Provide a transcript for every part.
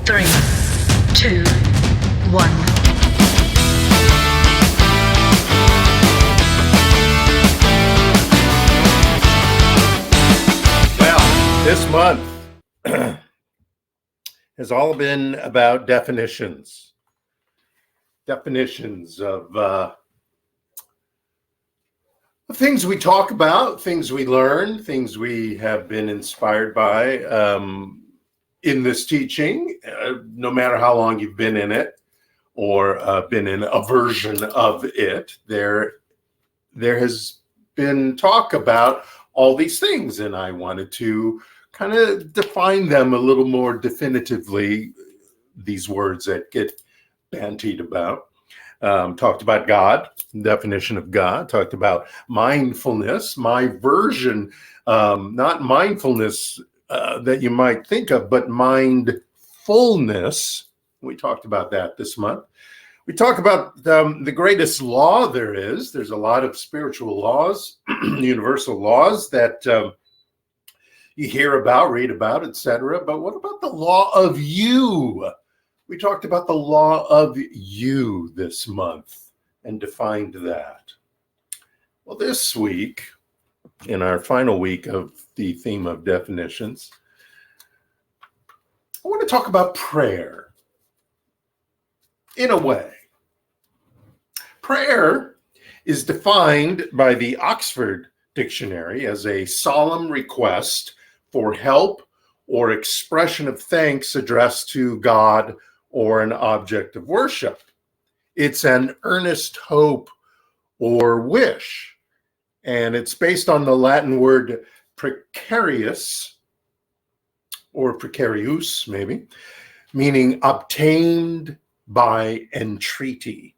3, 2, 1. Well, this month has all been about definitions. Definitions of things we talk about, things we learn, things we have been inspired by in this teaching, no matter how long you've been in it or been in a version of it. There has been talk about all these things, and I wanted to kind of define them a little more definitively, these words that get bantied about. Talked about God, definition of God, talked about mindfulness, my version, not mindfulness that you might think of, but mindfulness. We talked about that this month. We talk about the greatest law there is. There's a lot of spiritual laws, universal laws that you hear about, read about, etc. But what about the law of you? We talked about the law of you this month and defined that. Well, this week, in our final week of the theme of definitions, I want to talk about prayer. In a way, prayer is defined by the Oxford Dictionary as a solemn request for help or expression of thanks addressed to God or an object of worship. It's an earnest hope or wish, and it's based on the Latin word precarious, or precarius maybe, meaning obtained by entreaty.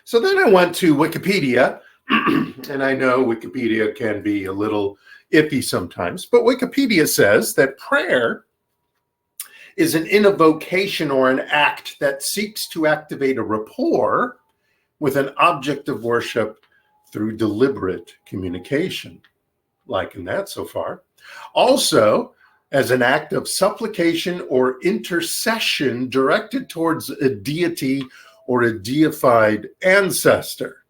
So then I went to Wikipedia, and I know Wikipedia can be a little iffy sometimes, but Wikipedia says that prayer is an invocation or an act that seeks to activate a rapport with an object of worship through deliberate communication. Liking that so far. Also, as an act of supplication or intercession directed towards a deity or a deified ancestor.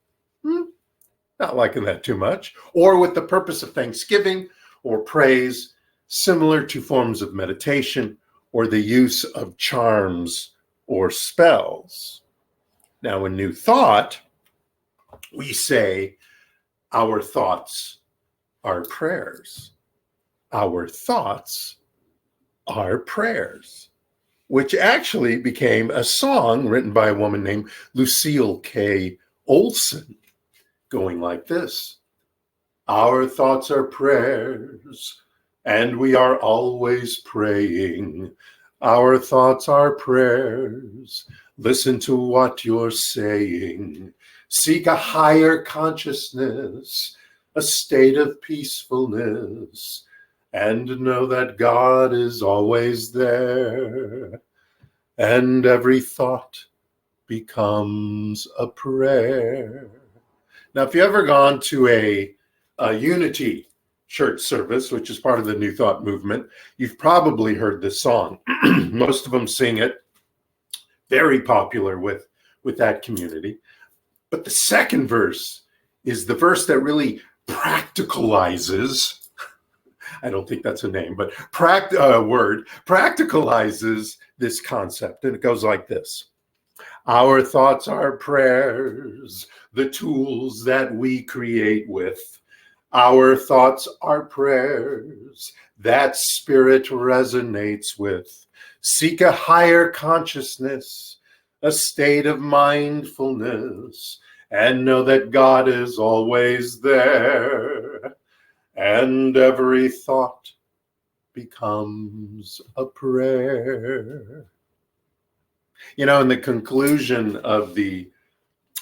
Not liking that too much. Or with the purpose of thanksgiving or praise, similar to forms of meditation or the use of charms or spells. Now, in New Thought, we say, our thoughts are prayers. Our thoughts are prayers, which actually became a song written by a woman named Lucille K. Olson, going like this. Our thoughts are prayers, and we are always praying. Our thoughts are prayers. Listen to what you're saying. Seek a higher consciousness, a state of peacefulness, and know that God is always there. And every thought becomes a prayer. Now, if you've ever gone to a Unity church service, which is part of the New Thought movement, you've probably heard this song. Most of them sing it. Very popular with that community. But the second verse is the verse that really practicalizes, I don't think that's a name, but practicalizes this concept. And it goes like this. Our thoughts are prayers, the tools that we create with. Our thoughts are prayers that spirit resonates with. Seek a higher consciousness, a state of mindfulness, and know that God is always there. And every thought becomes a prayer. You know, in the conclusion of the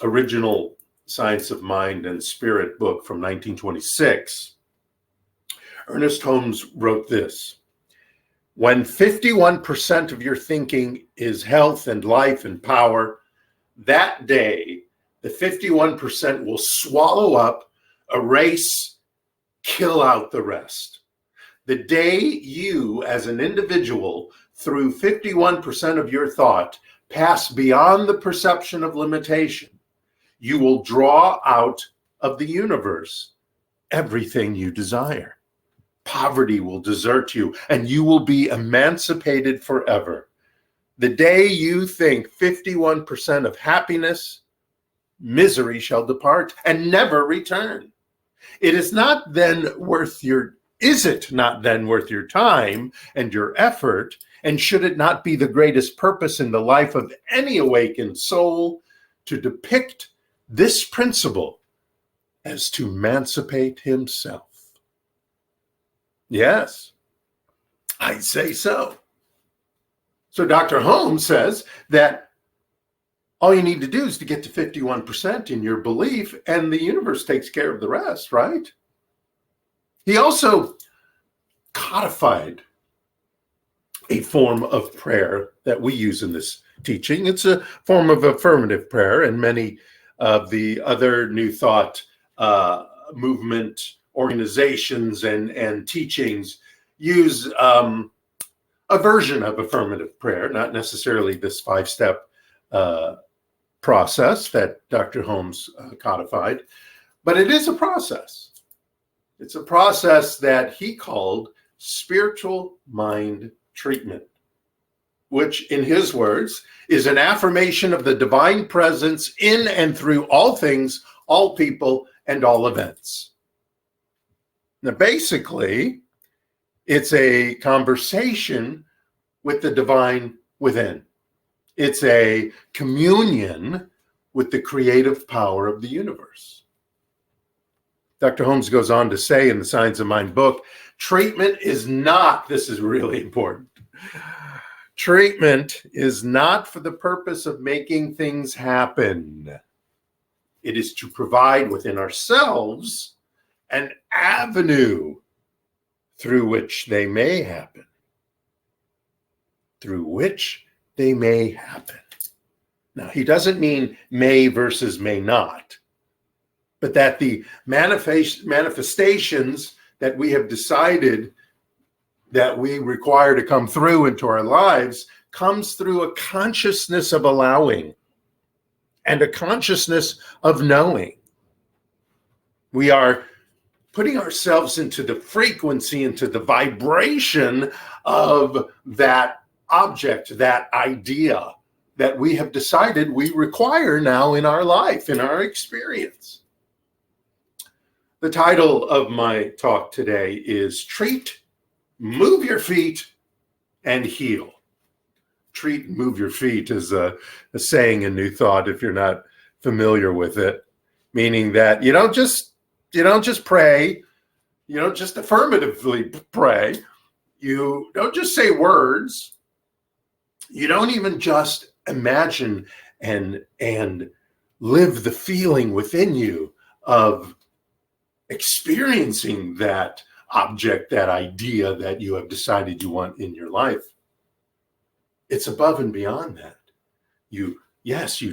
original Science of Mind and Spirit book from 1926, Ernest Holmes wrote this. When 51% of your thinking is health and life and power, that day, the 51% will swallow up, erase, kill out the rest. The day you, as an individual, through 51% of your thought pass beyond the perception of limitation, you will draw out of the universe everything you desire. Poverty will desert you, and you will be emancipated forever. The day you think 51% of happiness, misery shall depart and never return. Is it not then worth your time and your effort? And should it not be the greatest purpose in the life of any awakened soul to depict this principle as to emancipate himself? Yes, I say so. So Dr. Holmes says that all you need to do is to get to 51% in your belief, and the universe takes care of the rest, right? He also codified a form of prayer that we use in this teaching. It's a form of affirmative prayer, and many of the other New Thought movement organizations and teachings use a version of affirmative prayer, not necessarily this 5-step process that Dr. Holmes codified, but it is a process. It's a process that he called spiritual mind treatment, which in his words is an affirmation of the divine presence in and through all things, all people, and all events. Now, basically, it's a conversation with the divine within. It's a communion with the creative power of the universe. Dr. Holmes goes on to say in the Science of Mind book, treatment is not, this is really important, treatment is not for the purpose of making things happen. It is to provide within ourselves an avenue through which they may happen. Through which they may happen. Now, he doesn't mean may versus may not, but that the manifestations that we have decided that we require to come through into our lives comes through a consciousness of allowing and a consciousness of knowing. We are putting ourselves into the frequency, into the vibration of that object, that idea that we have decided we require now in our life, in our experience. The title of my talk today is Treat, Move Your Feet, and Heal. Treat, move your feet is a saying in New Thought, if you're not familiar with it, meaning that you don't just pray, you don't just affirmatively pray, you don't just say words, you don't even just imagine and live the feeling within you of experiencing that object, that idea that you have decided you want in your life. It's above and beyond that. You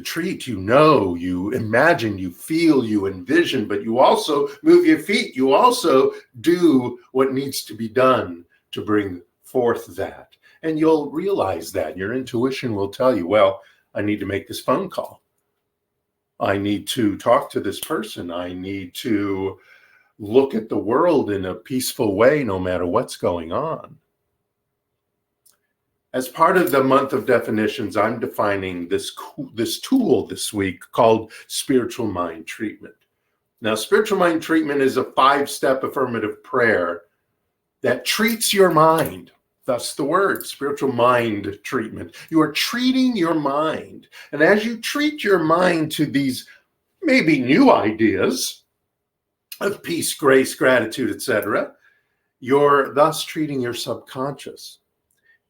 treat, you know, you imagine, you feel, you envision, but you also move your feet. You also do what needs to be done to bring forth that. And you'll realize that. Your intuition will tell you, well, I need to make this phone call. I need to talk to this person. I need to look at the world in a peaceful way, no matter what's going on. As part of the month of definitions, I'm defining this tool this week called spiritual mind treatment. Now, spiritual mind treatment is a 5-step affirmative prayer that treats your mind. Thus the word, spiritual mind treatment. You are treating your mind. And as you treat your mind to these maybe new ideas of peace, grace, gratitude, etc., you're thus treating your subconscious.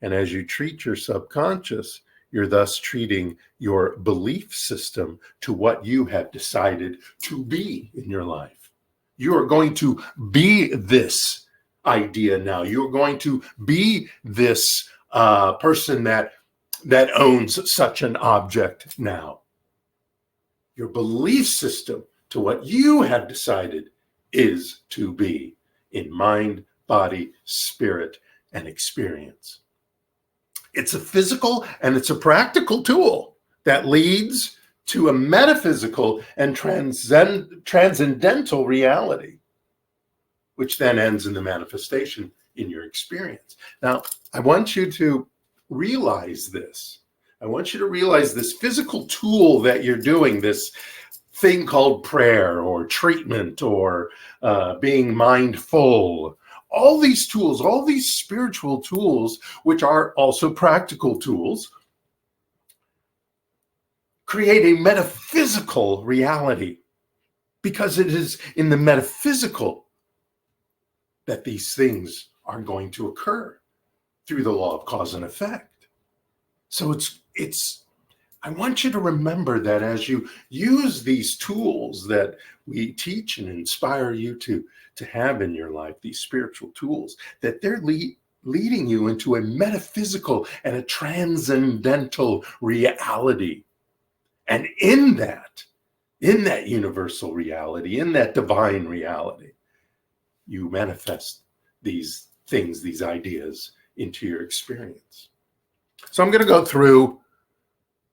And as you treat your subconscious, you're thus treating your belief system to what you have decided to be in your life. You are going to be this idea now. You're going to be this person that owns such an object now. Your belief system to what you have decided is to be in mind, body, spirit, and experience. It's a physical and it's a practical tool that leads to a metaphysical and transcendental reality, which then ends in the manifestation in your experience. Now, I want you to realize this. I want you to realize this physical tool that you're doing, this thing called prayer or treatment or being mindful. All these tools, all these spiritual tools, which are also practical tools, create a metaphysical reality, because it is in the metaphysical that these things are going to occur through the law of cause and effect. So I want you to remember that as you use these tools that we teach and inspire you to have in your life, these spiritual tools, that they're leading you into a metaphysical and a transcendental reality. And in that universal reality, in that divine reality, you manifest these things, these ideas into your experience. So I'm going to go through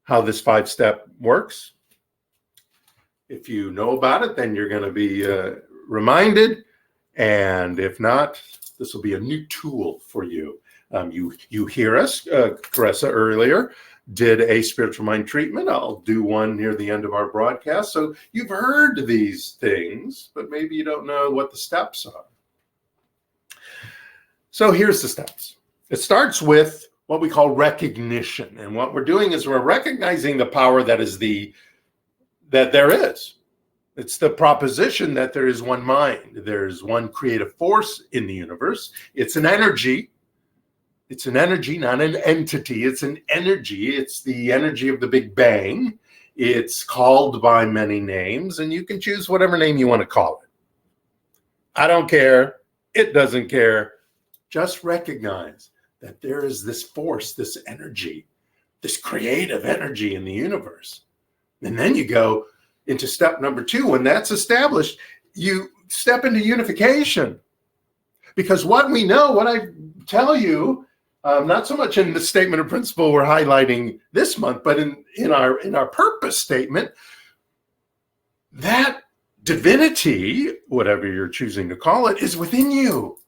how this 5-step works. If you know about it, then you're going to be reminded. And if not, this will be a new tool for you. You hear us, Caressa earlier did a spiritual mind treatment. I'll do one near the end of our broadcast. So you've heard these things, but maybe you don't know what the steps are. So here's the steps. It starts with what we call recognition. And what we're doing is we're recognizing the power that there is. It's the proposition that there is one mind. There's one creative force in the universe. It's an energy. It's an energy, not an entity. It's an energy. It's the energy of the Big Bang. It's called by many names, and you can choose whatever name you want to call it. I don't care. It doesn't care. Just recognize that there is this force, this energy, this creative energy in the universe. And then you go into step number 2. When that's established, you step into unification. Because what we know, what I tell you, not so much in the statement of principle we're highlighting this month, but in our purpose statement, that divinity, whatever you're choosing to call it, is within you.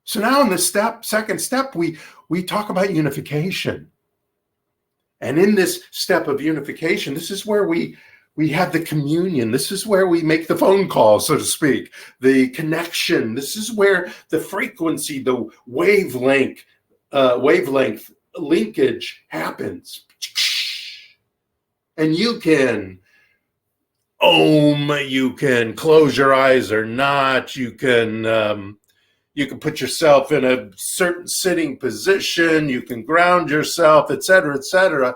So now in the second step, we talk about unification. And in this step of unification, this is where we have the communion. This is where we make the phone call, so to speak, the connection. This is where the frequency, the wavelength linkage happens. And you can you can close your eyes or not. You can put yourself in a certain sitting position. You can ground yourself, etc., etc.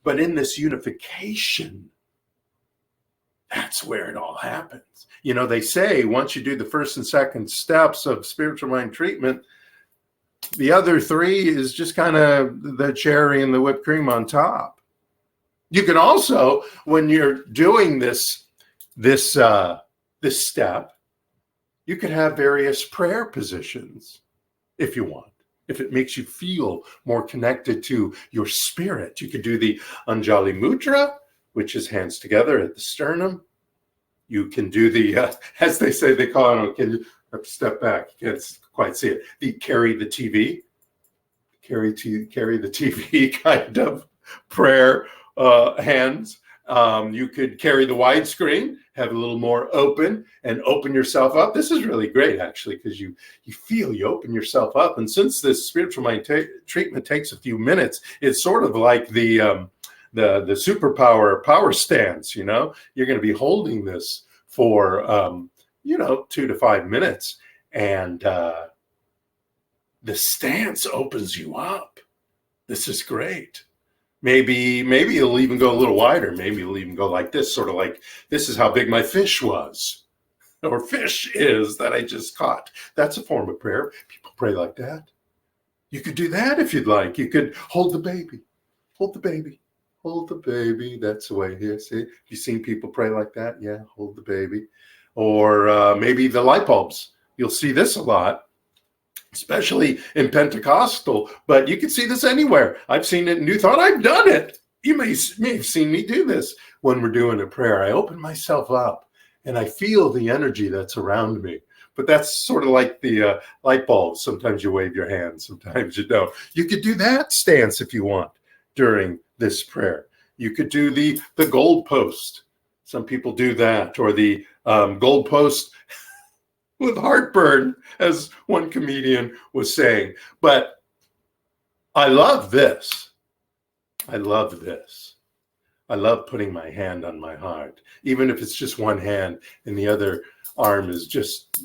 But in this unification, that's where it all happens. You know, they say once you do the first and second steps of spiritual mind treatment, the other 3 is just kind of the cherry and the whipped cream on top. You can also, when you're doing this step, you could have various prayer positions if you want. If it makes you feel more connected to your spirit, you could do the Anjali Mudra, which is hands together at the sternum. You can do the, as they say, they call it, can you have to step back? You can't quite see it. The carry the TV kind of prayer hands. You could carry the widescreen, have a little more open, and open yourself up. This is really great, actually, because you open yourself up. And since this spiritual mind treatment takes a few minutes, it's sort of like the superpower power stance. You know, you're going to be holding this for 2 to 5 minutes, and the stance opens you up. This is great. Maybe you'll even go a little wider. Maybe you'll even go like this, sort of like, this is how big my fish was, or fish is that I just caught. That's a form of prayer. People pray like that. You could do that if you'd like. You could hold the baby. Hold the baby. Hold the baby. That's the way here. See, you've seen people pray like that? Yeah, hold the baby. Or maybe the light bulbs. You'll see this a lot. especially in Pentecostal, but you can see this anywhere. I've seen it in New Thought. I've done it. You may have seen me do this when we're doing a prayer. I open myself up and I feel the energy that's around me. But that's sort of like the light bulb. Sometimes you wave your hand, sometimes you don't. You could do that stance if you want during this prayer. You could do the gold post. Some people do that, or the gold post with heartburn, as one comedian was saying. But I love this. I love this. I love putting my hand on my heart, even if it's just one hand and the other arm is just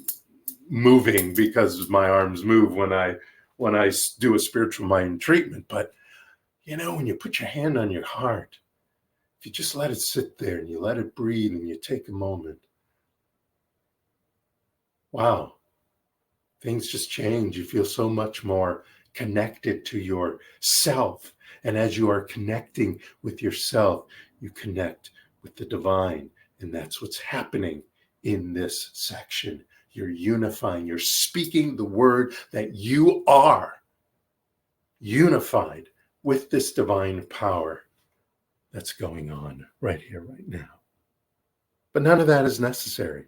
moving because my arms move when I do a spiritual mind treatment. But you know, when you put your hand on your heart, if you just let it sit there and you let it breathe and you take a moment, wow, things just change. You feel so much more connected to yourself. And as you are connecting with yourself, you connect with the divine. And that's what's happening in this section. You're unifying, you're speaking the word that you are unified with this divine power that's going on right here, right now. But none of that is necessary.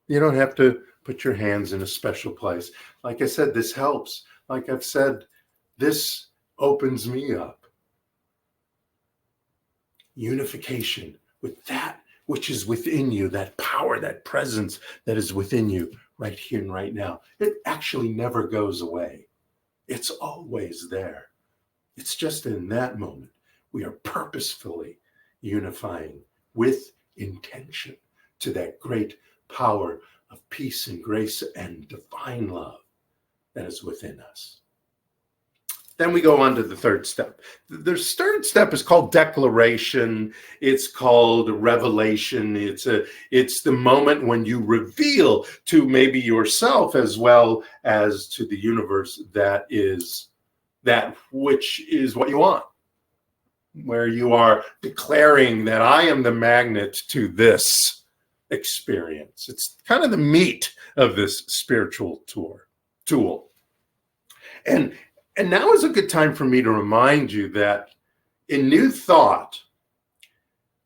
You don't have to put your hands in a special place. Like I said, this helps. Like I've said, this opens me up. Unification with that which is within you, that power, that presence that is within you right here and right now. It actually never goes away. It's always there. It's just in that moment we are purposefully unifying with intention to that great power of peace and grace and divine love that is within us. Then we go on to the third step. The third step is called declaration. It's called revelation. It's the moment when you reveal to maybe yourself as well as to the universe that which is what you want, where you are declaring that I am the magnet to this experience. It's kind of the meat of this spiritual tool. And now is a good time for me to remind you that in New Thought,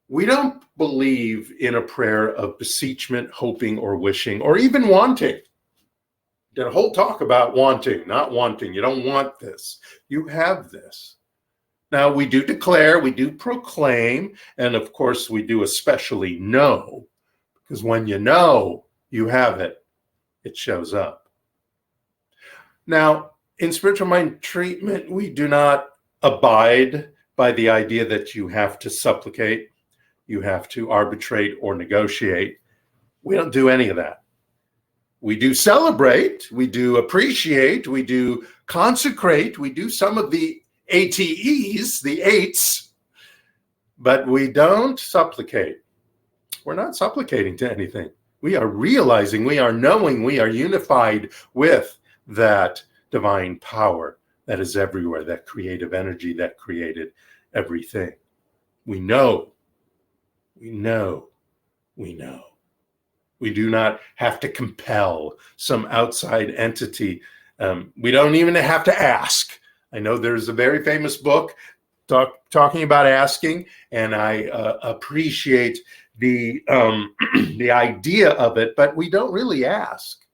we don't believe in a prayer of beseechment, hoping, or wishing, or even wanting. Did a whole talk about wanting, not wanting. You don't want this. You have this. Now, we do declare, we do proclaim, and of course, we do especially know, because when you know you have it, it shows up. Now, in spiritual mind treatment, we do not abide by the idea that you have to supplicate, you have to arbitrate or negotiate. We don't do any of that. We do celebrate, we do appreciate, we do consecrate, we do some of the ATEs, the eights, but we don't supplicate. We're not supplicating to anything. We are realizing, we are knowing, we are unified with that divine power that is everywhere, that creative energy that created everything. We know. We do not have to compel some outside entity. We don't even have to ask. I know there's a very famous book talking about asking, and I appreciate the the idea of it, but we don't really ask.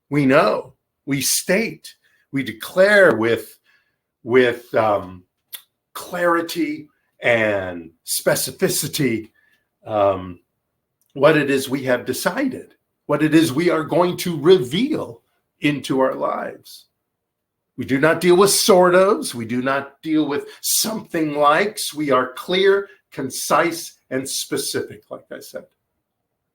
We know. We state. We declare with clarity and specificity what it is we have decided, what it is we are going to reveal into our lives. We do not deal with sort ofs. We do not deal with something likes. We are clear, concise, and specific, like I said.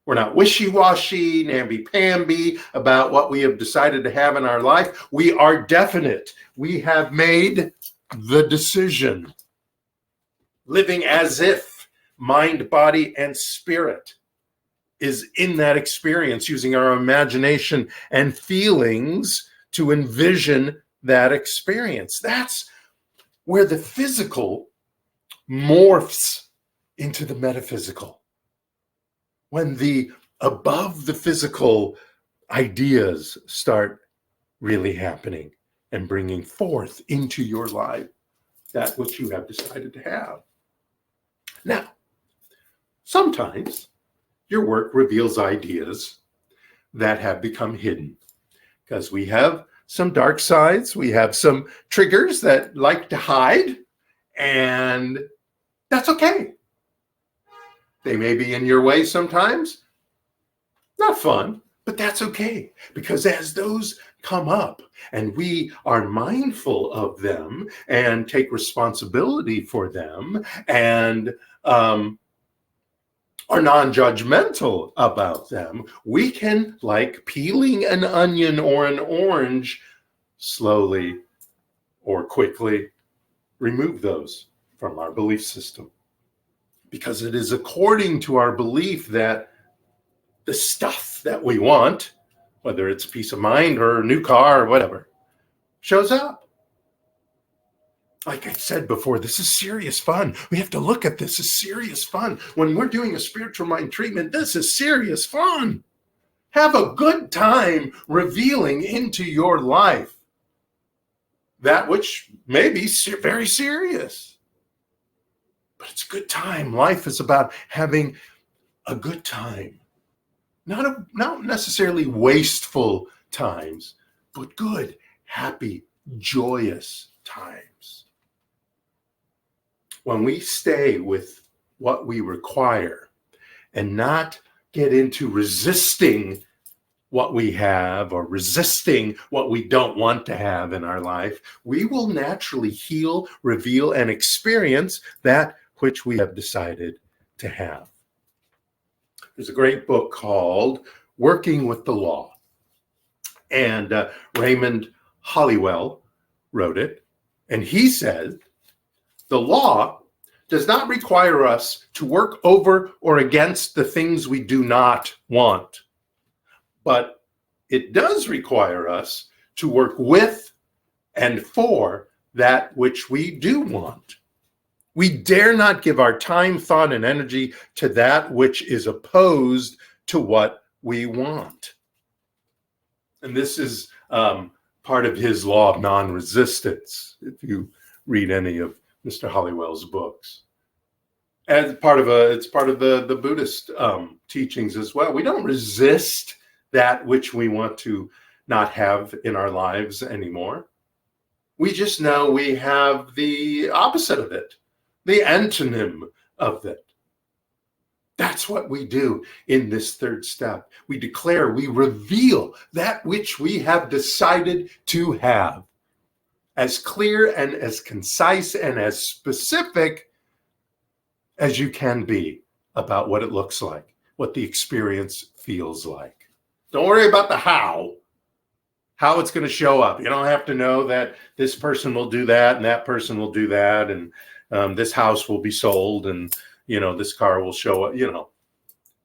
We're not wishy-washy, namby-pamby about what we have decided to have in our life. We are definite. We have made the decision, living as if mind, body, and spirit is in that experience, using our imagination and feelings to envision that experience. That's where the physical morphs into the metaphysical. When the above the physical ideas start really happening and bringing forth into your life that which you have decided to have. Now, sometimes your work reveals ideas that have become hidden because we have some dark sides, we have some triggers that like to hide, and that's okay. They may be in your way sometimes. Not fun, but that's okay. Because as those come up and we are mindful of them and take responsibility for them and are non-judgmental about them, we can, like peeling an onion or an orange, slowly or quickly remove those from our belief system. Because it is according to our belief that the stuff that we want, whether it's peace of mind or a new car or whatever, shows up. Like I said before, this is serious fun. We have to look at this as serious fun. When we're doing a spiritual mind treatment, this is serious fun. Have a good time revealing into your life that which may be very serious. But it's a good time. Life is about having a good time. Not necessarily wasteful times, but good, happy, joyous times. When we stay with what we require and not get into resisting what we have or resisting what we don't want to have in our life, we will naturally heal, reveal, and experience that which we have decided to have. There's a great book called Working with the Law. And Raymond Hollywell wrote it. And he said, the law does not require us to work over or against the things we do not want. But it does require us to work with and for that which we do want. We dare not give our time, thought, and energy to that which is opposed to what we want. And this is part of his law of non-resistance, if you read any of Mr. Hollywell's books. And it's part of the Buddhist teachings as well. We don't resist that which we want to not have in our lives anymore. We just know we have the opposite of it. The antonym of it. That's what we do in this third step. We declare, we reveal that which we have decided to have. As clear and as concise and as specific as you can be about what it looks like, what the experience feels like. Don't worry about the how it's going to show up. You don't have to know that this person will do that and that person will do that and this house will be sold and, this car will show up,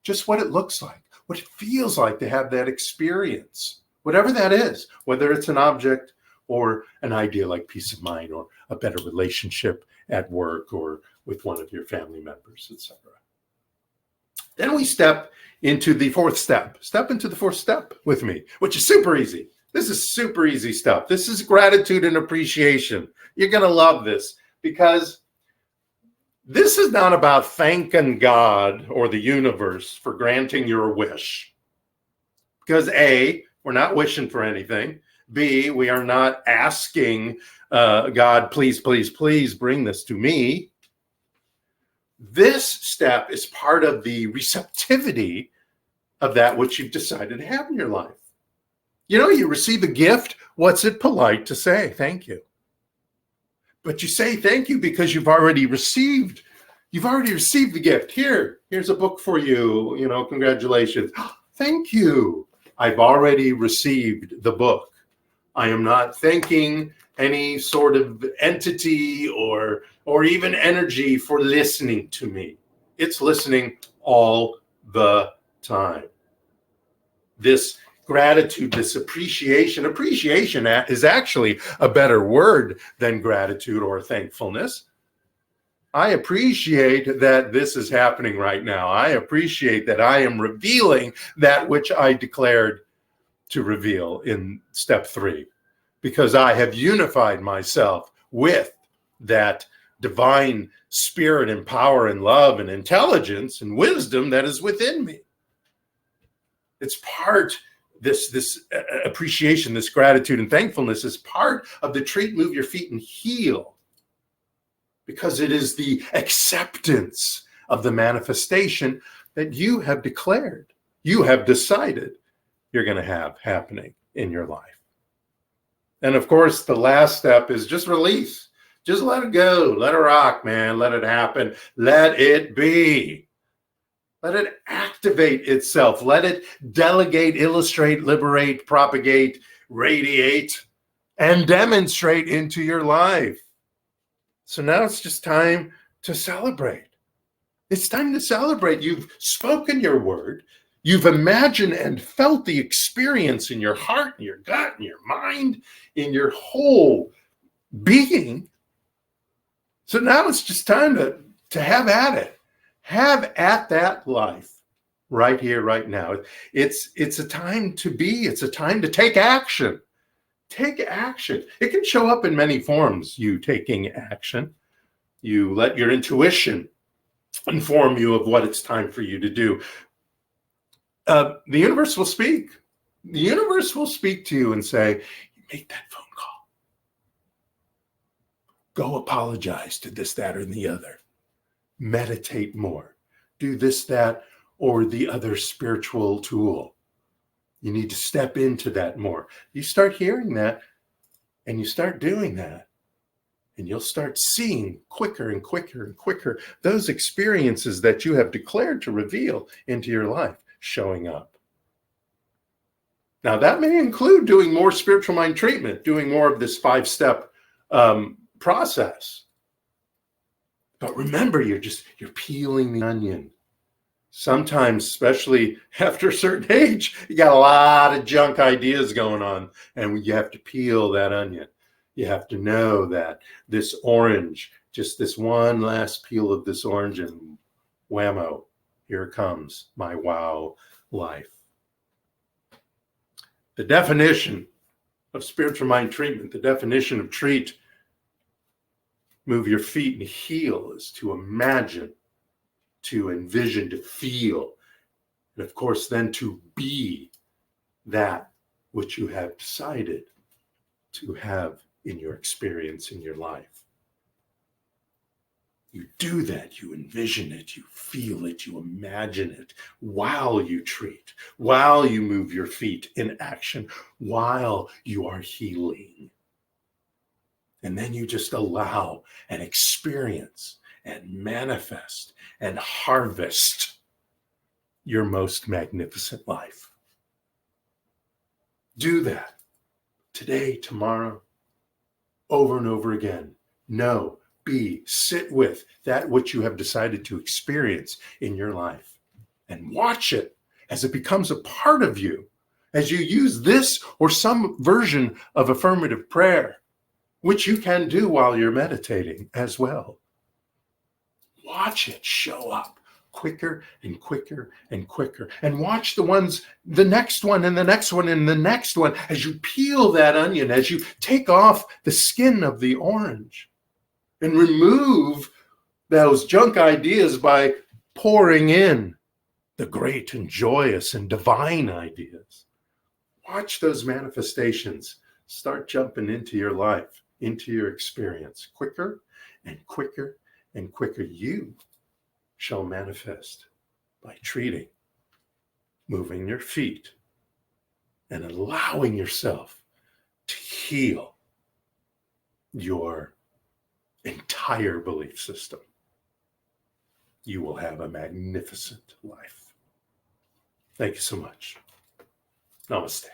just what it looks like, what it feels like to have that experience, whatever that is, whether it's an object or an idea like peace of mind or a better relationship at work or with one of your family members, etc. Then we step into the fourth step. Step into the fourth step with me, which is super easy. This is super easy stuff. This is gratitude and appreciation. You're going to love this because this is not about thanking God or the universe for granting your wish. Because A, we're not wishing for anything. B, we are not asking God, please, please, please bring this to me. This step is part of the receptivity of that which you've decided to have in your life. You receive a gift. What's it polite to say? Thank you. But you say thank you because you've already received the gift. Here's a book for you. Congratulations. Thank you. I've already received the book. I am not thanking any sort of entity or even energy for listening to me. It's listening all the time. This gratitude, this appreciation is actually a better word than gratitude or thankfulness. I appreciate that this is happening right now. I appreciate that I am revealing that which I declared to reveal in step 3, because I have unified myself with that divine spirit and power and love and intelligence and wisdom that is within me. It's part, this appreciation, this gratitude and thankfulness is part of the treat, move your feet and heal, because it is the acceptance of the manifestation that you have declared, you have decided you're going to have happening in your life. And of course, the last step is just release. Just let it go. Let it rock, man. Let it happen. Let it be. Let it activate itself. Let it delegate, illustrate, liberate, propagate, radiate, and demonstrate into your life. So now it's just time to celebrate. It's time to celebrate. You've spoken your word. You've imagined and felt the experience in your heart, in your gut, in your mind, in your whole being. So now it's just time to have at it. Have at that life right here, right now. It's a time to be. It's a time to take action. Take action. It can show up in many forms, you taking action. You let your intuition inform you of what it's time for you to do. The universe will speak. The universe will speak to you and say, make that phone call. Go apologize to this, that, or the other. Meditate more. Do this, that, or the other spiritual tool. You need to step into that more. You start hearing that and you start doing that. And you'll start seeing quicker and quicker and quicker those experiences that you have declared to reveal into your life showing up. Now, that may include doing more spiritual mind treatment, doing more of this 5-step process. But remember, you're peeling the onion. Sometimes, especially after a certain age, you got a lot of junk ideas going on, and you have to peel that onion. You have to know that this orange, just this one last peel of this orange, and whammo, here comes my wow life. The definition of spiritual mind treatment, the definition of treat, move your feet and heal, is to imagine, to envision, to feel, and of course then to be that which you have decided to have in your experience in your life. You do that, you envision it, you feel it, you imagine it while you treat, while you move your feet in action, while you are healing. And then you just allow and experience and manifest and harvest your most magnificent life. Do that today, tomorrow, over and over again. Know, be, sit with that which you have decided to experience in your life, and watch it as it becomes a part of you, as you use this or some version of affirmative prayer, which you can do while you're meditating as well. Watch it show up quicker and quicker and quicker. And watch the next one and the next one and the next one, as you peel that onion, as you take off the skin of the orange and remove those junk ideas by pouring in the great and joyous and divine ideas. Watch those manifestations start jumping into your life, into your experience, quicker and quicker and quicker. You shall manifest by treating, moving your feet, and allowing yourself to heal your entire belief system. You will have a magnificent life. Thank you so much. Namaste.